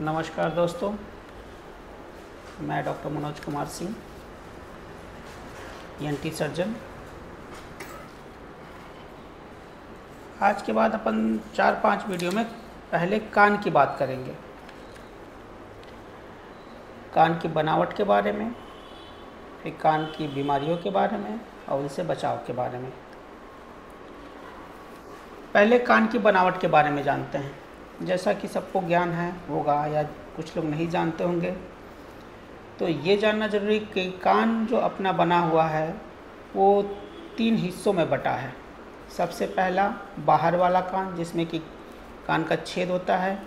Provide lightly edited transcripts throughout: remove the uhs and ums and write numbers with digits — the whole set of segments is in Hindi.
नमस्कार दोस्तों, मैं doctor Manoj Kumar Singh, ENT surgeon. आज के बाद अपन 4-5 वीडियो में पहले कान की बात करेंगे, कान की बनावट के बारे में, फिर कान की बीमारियों के बारे में और उनसे बचाव के बारे में। पहले कान की बनावट के बारे में जानते हैं। जैसा कि सबको ज्ञान है होगा या कुछ लोग नहीं जानते होंगे, तो ये जानना जरूरी कि कान जो अपना बना हुआ है वो 3 हिस्सों में बटा है। सबसे पहला बाहर वाला कान, जिसमें कि कान का छेद होता है,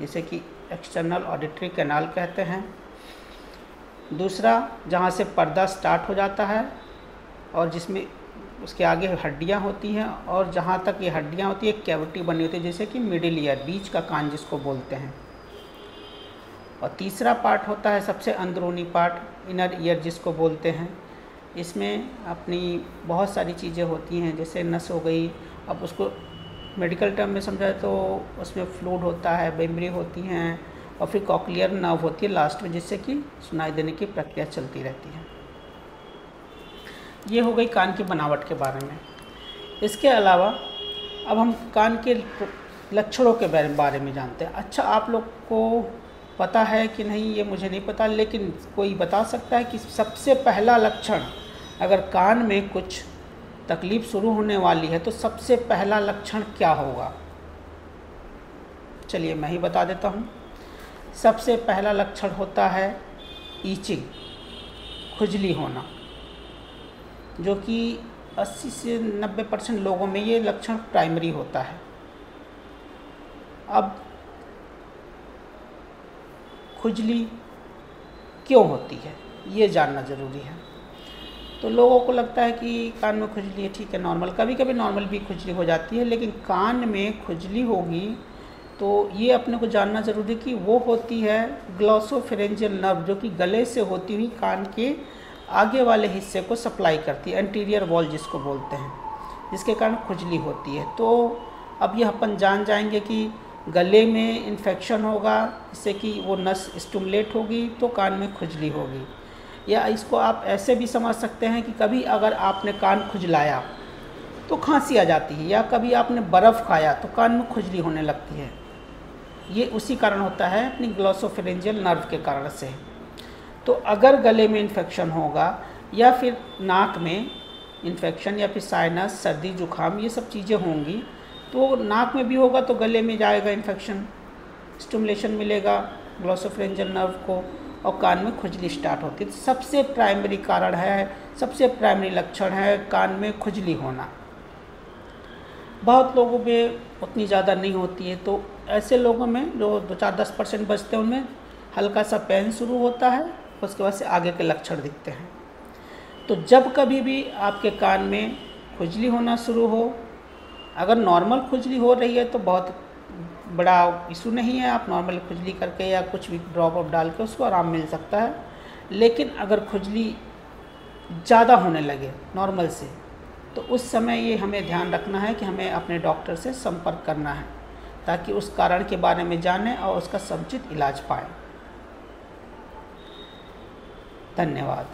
जिसे कि एक्सटर्नल ऑडिटरी कैनाल कहते हैं। दूसरा, जहाँ से पर्दा स्टार्ट हो जाता है और जिसमें उसके आगे हड्डियां होती हैं, और जहाँ तक ये हड्डियां होती है एक कैविटी बनी होती है, जैसे कि मिडिल ईयर, बीच का कान जिसको बोलते हैं। और तीसरा पार्ट होता है सबसे अंदरूनी पार्ट, इनर ईयर जिसको बोलते हैं। इसमें अपनी बहुत सारी चीज़ें होती हैं, जैसे नस हो गई। अब उसको मेडिकल टर्म में समझाए तो उसमें फ्लूइड होता है, मेमोरी होती हैं, और फिर कॉक्लियर नर्व होती है लास्ट में, जिससे कि सुनाई देने की प्रक्रिया चलती रहती है। ये हो गई कान की बनावट के बारे में। इसके अलावा अब हम कान के लक्षणों के बारे में जानते हैं। अच्छा, आप लोग को पता है कि नहीं ये मुझे नहीं पता, लेकिन कोई बता सकता है कि सबसे पहला लक्षण, अगर कान में कुछ तकलीफ़ शुरू होने वाली है तो सबसे पहला लक्षण क्या होगा? चलिए मैं ही बता देता हूँ। सबसे पहला लक्षण होता है ईचिंग, खुजली होना, जो कि 80 से 90% लोगों में ये लक्षण प्राइमरी होता है। अब खुजली क्यों होती है ये जानना ज़रूरी है। तो लोगों को लगता है कि कान में खुजली है, ठीक है, नॉर्मल, कभी कभी नॉर्मल भी खुजली हो जाती है, लेकिन कान में खुजली होगी तो ये अपने को जानना ज़रूरी है कि वो होती है ग्लॉसोफेरेंजियल नर्व, जो कि गले से होती हुई कान के आगे वाले हिस्से को सप्लाई करती है, एंटीरियर वॉल जिसको बोलते हैं, जिसके कारण खुजली होती है। तो अब ये अपन जान जाएंगे कि गले में इन्फेक्शन होगा, जिससे कि वो नस स्टिमुलेट होगी तो कान में खुजली होगी। या इसको आप ऐसे भी समझ सकते हैं कि कभी अगर आपने कान खुजलाया तो खांसी आ जाती है, या कभी आपने बर्फ़ खाया तो कान में खुजली होने लगती है। ये उसी कारण होता है, अपनी ग्लॉसोफेरेंजियल नर्व के कारण से। तो अगर गले में इन्फेक्शन होगा या फिर नाक में इन्फेक्शन या फिर साइनस, सर्दी जुकाम, ये सब चीज़ें होंगी, तो नाक में भी होगा तो गले में जाएगा इन्फेक्शन, स्टिमुलेशन मिलेगा ग्लॉसोफेरेंजियल नर्व को, और कान में खुजली स्टार्ट होती है। सबसे प्राइमरी कारण है, सबसे प्राइमरी लक्षण है कान में खुजली होना। बहुत लोगों में उतनी ज़्यादा नहीं होती है, तो ऐसे लोगों में जो 2-4-10% बचते हैं उनमें हल्का सा पेन शुरू होता है, उसके बाद से आगे के लक्षण दिखते हैं। तो जब कभी भी आपके कान में खुजली होना शुरू हो, अगर नॉर्मल खुजली हो रही है तो बहुत बड़ा इशू नहीं है, आप नॉर्मल खुजली करके या कुछ भी ड्रॉप ऑफ डाल के उसको आराम मिल सकता है। लेकिन अगर खुजली ज़्यादा होने लगे नॉर्मल से, तो उस समय ये हमें ध्यान रखना है कि हमें अपने डॉक्टर से संपर्क करना है, ताकि उस कारण के बारे में जानें और उसका समुचित इलाज पाएँ। धन्यवाद।